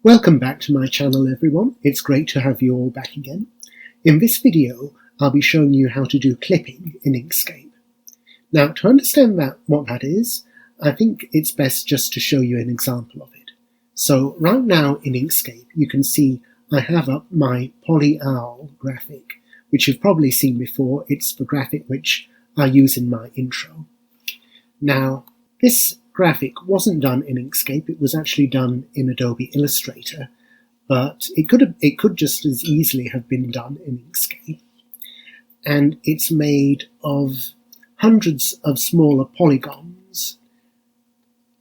Welcome back to my channel, everyone. It's great to have you all back again. In this video, I'll be showing you how to do clipping in Inkscape. Now, to understand what that is, I think it's best just to show you an example of it. So right now in Inkscape, you can see I have up my Polly Owl graphic, which you've probably seen before. It's the graphic which I use in my intro. Now, this graphic wasn't done in Inkscape, it was actually done in Adobe Illustrator, but it could just as easily have been done in Inkscape. And it's made of hundreds of smaller polygons.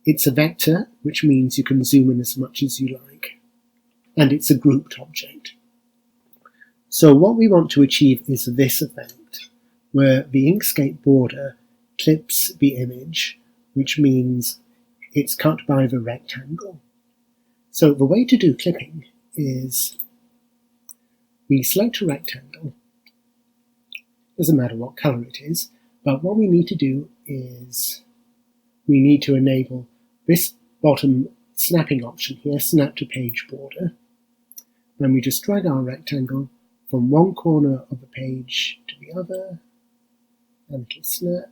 It's a vector, which means you can zoom in as much as you like, and it's a grouped object. So what we want to achieve is this effect, where the Inkscape border clips the image, which means it's cut by the rectangle. So the way to do clipping is we select a rectangle. Doesn't matter what color it is, but what we need to do is we need to enable this bottom snapping option here, snap to page border. Then we just drag our rectangle from one corner of the page to the other, and it'll snap.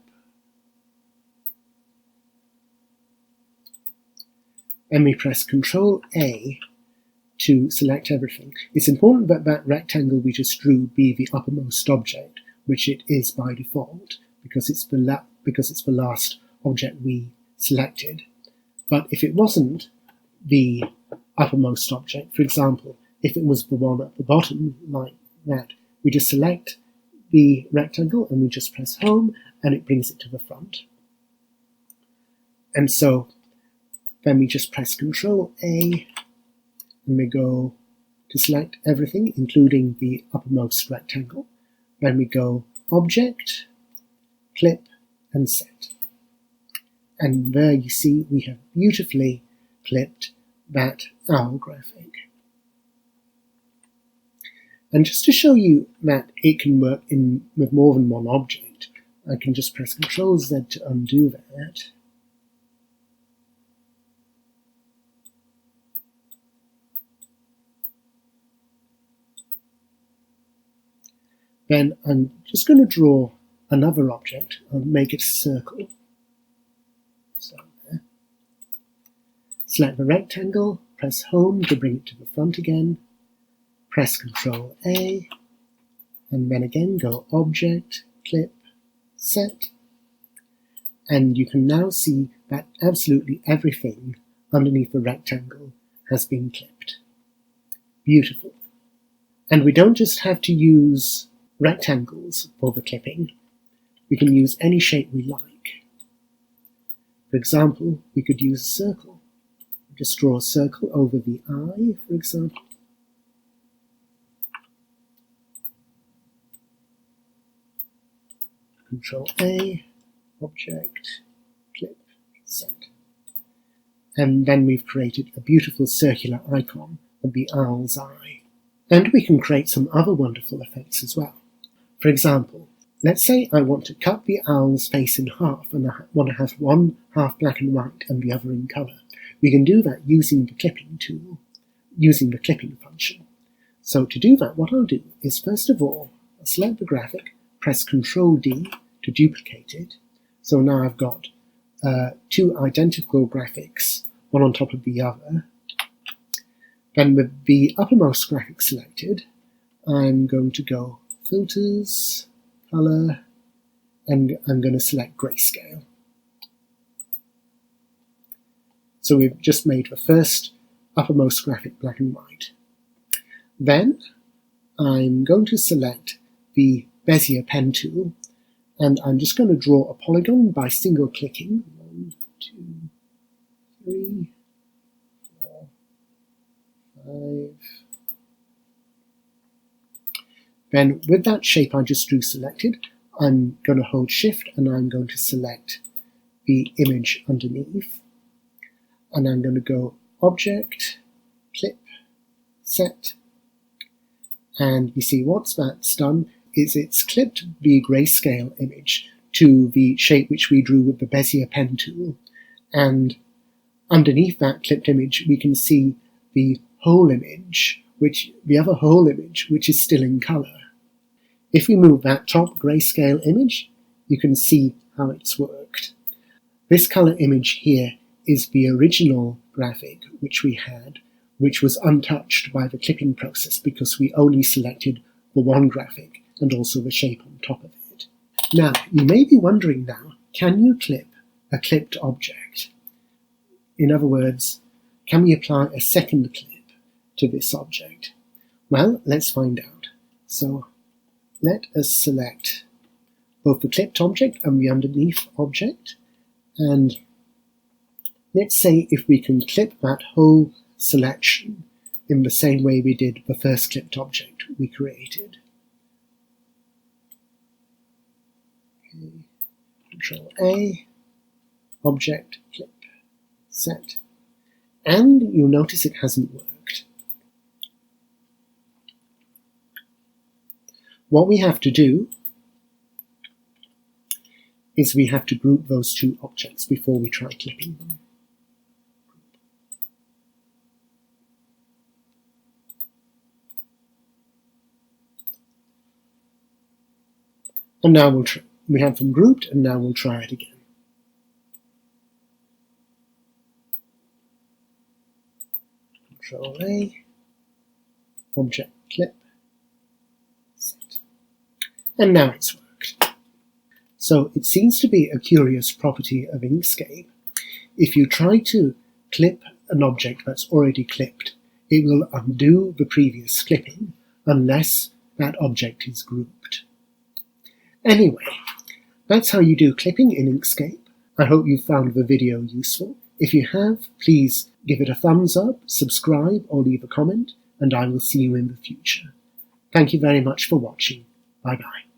And we press Ctrl-A to select everything. It's important that that rectangle we just drew be the uppermost object, which it is by default, because it's the last object we selected. But if it wasn't the uppermost object, for example, if it was the one at the bottom like that, we just select the rectangle and we just press Home and it brings it to the front. And so then we just press Ctrl-A and we go to select everything, including the uppermost rectangle. Then we go Object, Clip, and Set. And there you see we have beautifully clipped that owl graphic. And just to show you that it can work with more than one object, I can just press Ctrl-Z to undo that. Then I'm just going to draw another object and make it a circle. So there. Select the rectangle, press Home to bring it to the front again, press Ctrl-A, and then again go Object, Clip, Set, and you can now see that absolutely everything underneath the rectangle has been clipped. Beautiful. And we don't just have to use rectangles for the clipping. We can use any shape we like. For example, we could use a circle. Just draw a circle over the eye, for example. Ctrl-A, Object, Clip, Set. And then we've created a beautiful circular icon of the owl's eye. And we can create some other wonderful effects as well. For example, let's say I want to cut the owl's face in half and I want to have one half black and white and the other in colour. We can do that using the clipping tool, using the clipping function. So to do that, what I'll do is first of all, I'll select the graphic, press Ctrl-D to duplicate it. So now I've got two identical graphics, one on top of the other. Then with the uppermost graphic selected, I'm going to go Filters, Color, and I'm going to select Grayscale. So we've just made the first uppermost graphic black and white. Then I'm going to select the Bezier pen tool, and I'm just going to draw a polygon by single clicking. 1, 2, 3, 4, 5. Then with that shape I just drew selected, I'm going to hold Shift and I'm going to select the image underneath. And I'm going to go Object, Clip, Set. And you see what that's done is it's clipped the grayscale image to the shape which we drew with the Bezier pen tool. And underneath that clipped image we can see the whole image, which is still in color. If we move that top grayscale image, you can see how it's worked. This color image here is the original graphic which we had, which was untouched by the clipping process because we only selected the one graphic and also the shape on top of it. Now, you may be wondering now, can you clip a clipped object? In other words, can we apply a second clip to this object? Well, let's find out. So let us select both the clipped object and the underneath object, and let's say if we can clip that whole selection in the same way we did the first clipped object we created. Okay. Control A, object, clip, set. And you'll notice it hasn't worked. What we have to do is we have to group those two objects before we try clipping them. And now we have them grouped, and now we'll try it again. Control A, object, clip, set. And now it's worked. So it seems to be a curious property of Inkscape. If you try to clip an object that's already clipped, it will undo the previous clipping unless that object is grouped. Anyway, that's how you do clipping in Inkscape. I hope you found the video useful. If you have, please give it a thumbs up, subscribe, or leave a comment, and I will see you in the future. Thank you very much for watching. Bye-bye.